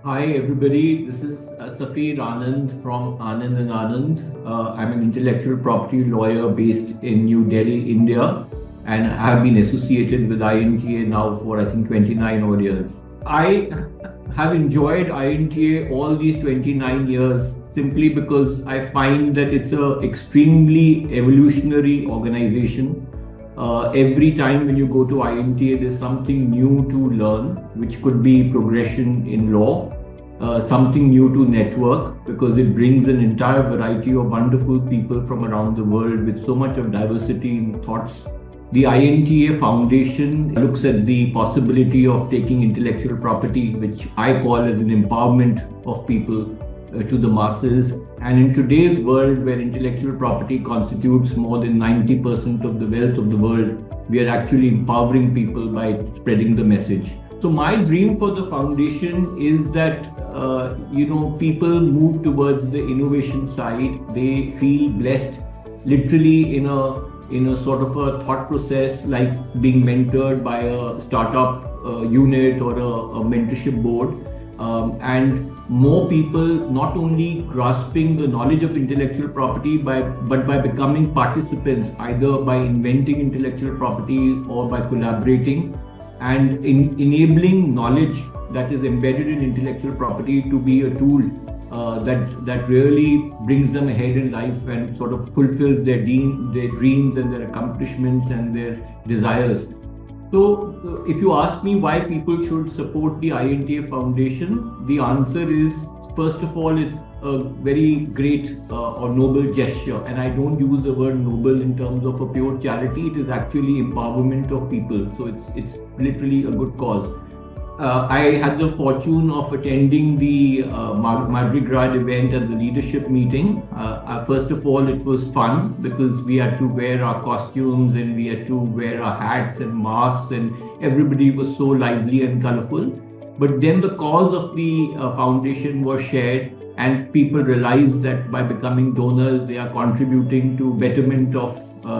Hi everybody, this is Safir Anand from Anand and Anand. I'm an intellectual property lawyer based in New Delhi, India, and I have been associated with INTA now for I think 29 odd years. I have enjoyed INTA all these 29 years simply because I find that it's an extremely evolutionary organization. Every time when you go to INTA, there's something new to learn, which could be progression in law, something new to network, because it brings an entire variety of wonderful people from around the world with so much of diversity in thoughts. The INTA Foundation looks at the possibility of taking intellectual property, which I call as an empowerment of people, to the masses. And in today's world, where intellectual property constitutes more than 90% of the wealth of the world, we are actually empowering people by spreading the message. So my dream for the foundation is that people move towards the innovation side. They feel blessed, literally in a sort of a thought process, like being mentored by a startup unit or a mentorship board. And more people not only grasping the knowledge of intellectual property but by becoming participants, either by inventing intellectual property or by collaborating, and enabling knowledge that is embedded in intellectual property to be a tool that really brings them ahead in life and sort of fulfills their dreams and their accomplishments and their desires. So, if you ask me why people should support the INTA Foundation, the answer is, first of all, it's a very great or noble gesture. And I don't use the word noble in terms of a pure charity. It is actually empowerment of people. So it's literally a good cause. I had the fortune of attending the Mardi Gras event at the leadership meeting. First of all, it was fun because we had to wear our costumes and we had to wear our hats and masks, and everybody was so lively and colorful. But then the cause of the foundation was shared, and people realized that by becoming donors, they are contributing to betterment of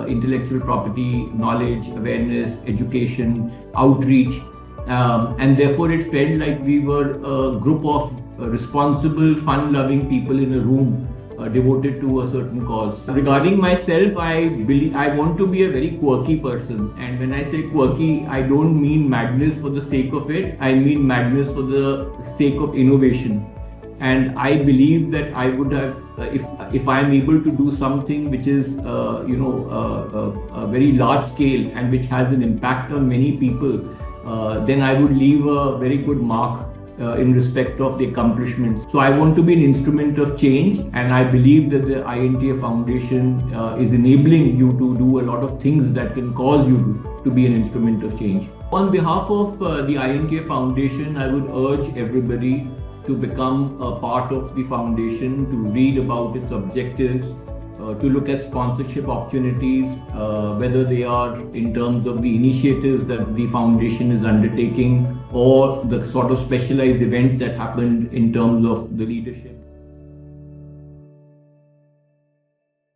intellectual property, knowledge, awareness, education, outreach. And therefore it felt like we were a group of responsible, fun-loving people in a room devoted to a certain cause. Regarding myself, I want to be a very quirky person. And when I say quirky, I don't mean madness for the sake of it. I mean madness for the sake of innovation. And I believe that I would have, if I'm able to do something which is, a very large scale and which has an impact on many people, then I would leave a very good mark in respect of the accomplishments. So I want to be an instrument of change, and I believe that the INTA Foundation is enabling you to do a lot of things that can cause you to be an instrument of change. On behalf of the INTA Foundation, I would urge everybody to become a part of the foundation, to read about its objectives, to look at sponsorship opportunities, whether they are in terms of the initiatives that the foundation is undertaking or the sort of specialized events that happened in terms of the leadership.